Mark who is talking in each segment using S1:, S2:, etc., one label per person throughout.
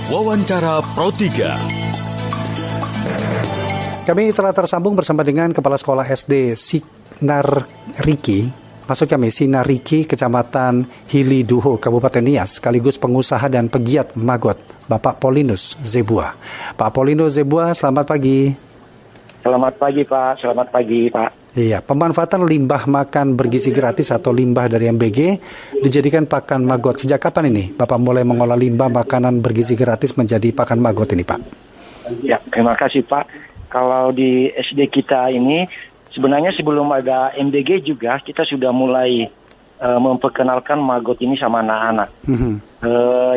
S1: Wawancara Pro 3.
S2: Kami telah tersambung bersama dengan Kepala Sekolah SD Sinariki, Sinariki, Kecamatan Hili Duho, Kabupaten Nias, sekaligus pengusaha dan pegiat Magot, Bapak Paulinus Zebua. Pak Paulinus Zebua, selamat pagi.
S3: Selamat pagi, Pak. Selamat pagi, Pak.
S2: Iya, pemanfaatan limbah makan bergizi gratis atau limbah dari MBG dijadikan pakan Magot. Sejak kapan ini Bapak mulai mengolah limbah makanan bergizi gratis menjadi pakan Magot ini, Pak?
S3: Ya, terima kasih, Pak. Kalau di SD kita ini, sebenarnya sebelum ada MBG juga, kita sudah mulai memperkenalkan Magot ini sama anak-anak.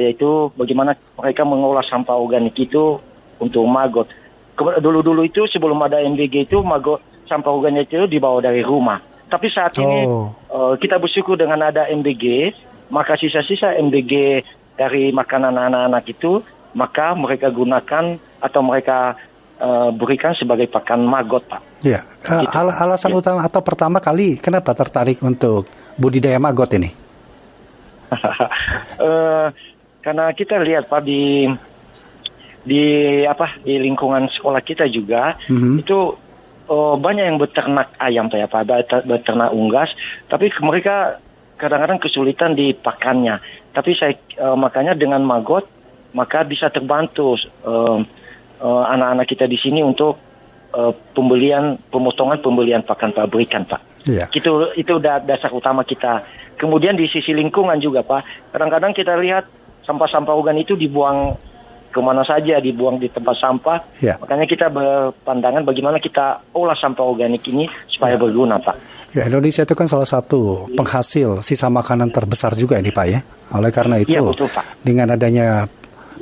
S3: Yaitu bagaimana mereka mengolah sampah organik itu untuk Magot. Dulu-dulu itu sebelum ada MBG itu, Magot sampah organik itu dibawa dari rumah. Tapi saat ini kita bersyukur dengan ada MBG, maka sisa-sisa MBG dari makanan anak-anak itu, maka mereka gunakan atau mereka berikan sebagai pakan Magot, Pak.
S2: Ya, alasan utama atau pertama kali kenapa tertarik untuk budidaya Magot ini?
S3: Karena kita lihat, Pak, di lingkungan sekolah kita juga itu banyak yang beternak ayam, Pak, beternak unggas, tapi mereka kadang-kadang kesulitan di pakannya. Tapi makanya dengan Magot maka bisa terbantu anak-anak kita di sini untuk pemotongan pembelian pakan pabrikan, Pak. Iya. Itu dasar utama kita. Kemudian di sisi lingkungan juga, Pak. Kadang-kadang kita lihat sampah-sampah organik itu dibuang kemana saja, dibuang di tempat sampah. Ya. Makanya kita berpandangan bagaimana kita olah sampah organik ini supaya berguna, Pak.
S2: Ya, Indonesia itu kan salah satu penghasil sisa makanan terbesar juga ini, Pak, ya. Oleh karena itu, ya, betul, Pak. Dengan adanya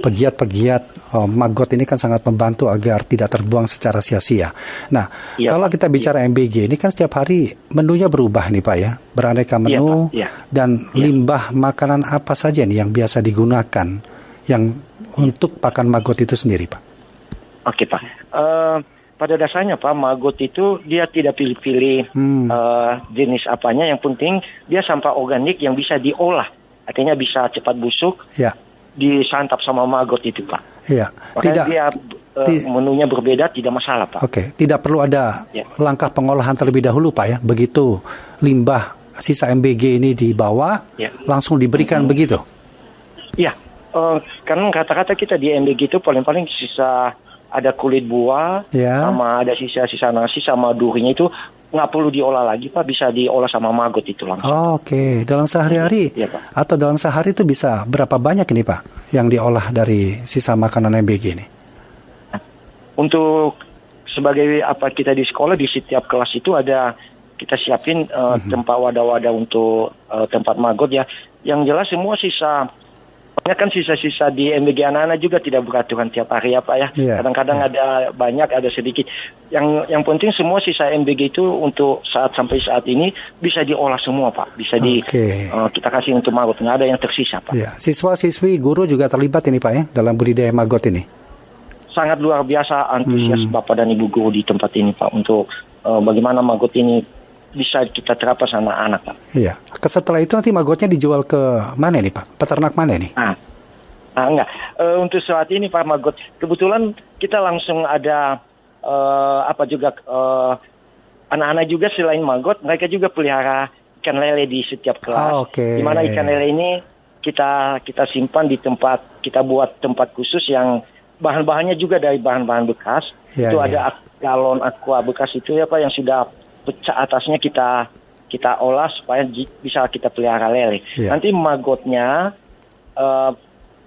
S2: pegiat-pegiat Magot ini kan sangat membantu agar tidak terbuang secara sia-sia. Nah, ya, kalau kita bicara MBG ini kan setiap hari menunya berubah nih, Pak, ya. Beraneka menu, dan limbah makanan apa saja nih yang biasa digunakan yang untuk pakan Magot itu sendiri, Pak?
S3: Oke, Pak. Pada dasarnya, Pak, Magot itu dia tidak pilih-pilih jenis apanya. Yang penting dia sampah organik yang bisa diolah. Artinya bisa cepat busuk. Ya. Disantap sama Magot itu, Pak. Iya. Makanya dia menunya berbeda, tidak masalah, Pak.
S2: Oke, tidak perlu ada langkah pengolahan terlebih dahulu, Pak, ya. Begitu limbah sisa MBG ini dibawa, langsung diberikan begitu.
S3: Iya. Karena kata-kata kita di MBG itu paling-paling sisa ada kulit buah, sama ada sisa-sisa nasi sama durinya itu nggak perlu diolah lagi, Pak, bisa diolah sama Magot itu langsung.
S2: Oke. Dalam sehari-hari atau dalam sehari itu bisa berapa banyak ini, Pak, yang diolah dari sisa makanan MBG ini?
S3: Untuk sebagai kita di sekolah, di setiap kelas itu ada kita siapin tempat wadah-wadah untuk tempat Magot, ya. Yang jelas semua kan sisa-sisa di MBG anak-anak juga tidak beraturan tiap hari, ya, Pak, ya. Kadang-kadang ada banyak, ada sedikit. Yang penting semua sisa MBG itu untuk sampai saat ini bisa diolah semua, Pak. Bisa kita kasih untuk Magot, nggak ada yang tersisa, Pak.
S2: Ya. Siswa-siswi, guru juga terlibat ini, Pak, ya, dalam budidaya Magot ini.
S3: Sangat luar biasa antusias Bapak dan Ibu guru di tempat ini, Pak, untuk bagaimana Magot ini bisa kita terapkan sama anak, Pak.
S2: Iya. Setelah itu nanti Magotnya dijual ke mana nih, Pak? Peternak mana nih?
S3: Enggak. Untuk saat ini, Pak, Magot kebetulan kita langsung ada anak-anak juga selain Magot, mereka juga pelihara ikan lele di setiap kelas. Di mana ikan lele ini kita simpan di tempat, kita buat tempat khusus yang bahan-bahannya juga dari bahan-bahan bekas. Ada galon aqua bekas itu, ya, Pak, yang sudah pecah atasnya kita olah supaya bisa kita pelihara lele. Nanti Magotnya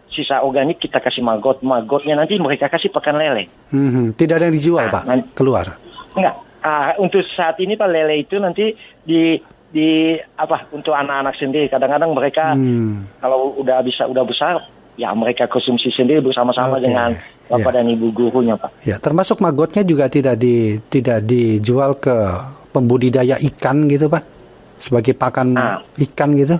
S3: sisa organik kita kasih Magotnya nanti mereka kasih pakan lele.
S2: Tidak ada yang dijual, Pak, keluar?
S3: Enggak. Untuk saat ini, Pak, lele itu nanti untuk anak-anak sendiri. Kadang-kadang mereka kalau udah besar, ya mereka konsumsi sendiri bersama-sama dengan Bapak dan Ibu gurunya, Pak.
S2: Ya, termasuk Magotnya juga tidak dijual ke pembudidaya ikan gitu, Pak, sebagai pakan ikan gitu?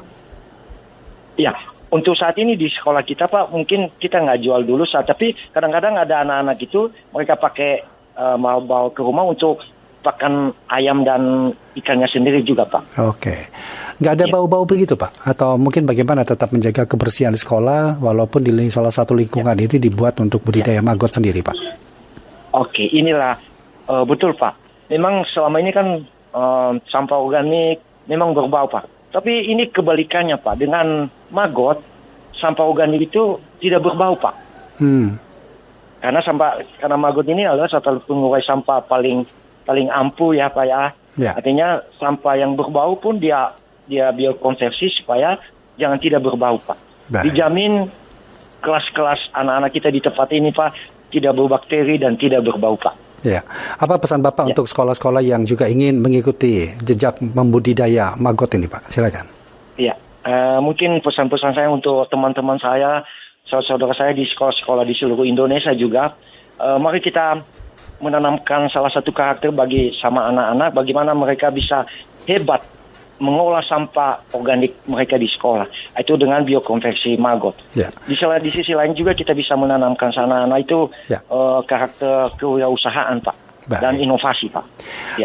S3: Ya, untuk saat ini di sekolah kita, Pak, mungkin kita nggak jual dulu, tapi kadang-kadang ada anak-anak itu mereka pakai mau bawa ke rumah untuk pakan ayam dan ikannya sendiri juga, Pak.
S2: Oke. Nggak ada bau-bau begitu Pak? Atau mungkin bagaimana tetap menjaga kebersihan di sekolah walaupun di salah satu lingkungan itu dibuat untuk budidaya maggot sendiri Pak?
S3: Oke, inilah betul Pak. Memang selama ini kan sampah organik memang berbau Pak. Tapi ini kebalikannya Pak. Dengan maggot, sampah organik itu tidak berbau Pak. Karena maggot ini adalah satu pengurai sampah paling ampuh ya Pak ya. Artinya sampah yang berbau pun dia biokonversi supaya jangan tidak berbau Pak. Dijamin kelas-kelas anak-anak kita di tempat ini Pak tidak berbakteri dan tidak berbau Pak.
S2: Ya, apa pesan Bapak untuk sekolah-sekolah yang juga ingin mengikuti jejak membudidaya maggot ini Pak? Silakan.
S3: Ya, mungkin pesan-pesan saya untuk teman-teman saya, saudara-saudara saya di sekolah-sekolah di seluruh Indonesia juga, mari kita menanamkan salah satu karakter bagi sama anak-anak, bagaimana mereka bisa hebat mengolah sampah organik mereka di sekolah. Itu dengan biokonversi maggot. Di sisi lain juga kita bisa menanamkan anak-anak itu karakter kewirausahaan Pak. Dan inovasi Pak.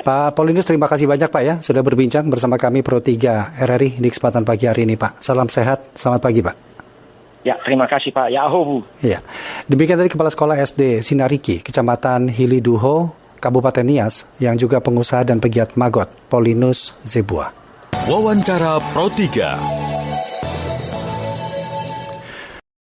S2: Pak Paulinus, terima kasih banyak Pak ya sudah berbincang bersama kami Pro 3 RRI di kesempatan pagi hari ini Pak. Salam sehat, selamat pagi Pak.
S3: Ya, terima kasih Pak. Yahoo.
S2: Ya, demikian tadi Kepala Sekolah SD Sinariki, Kecamatan Hiliduho, Kabupaten Nias, yang juga pengusaha dan pegiat maggot, Paulinus Zebua.
S1: Wawancara Pro 3.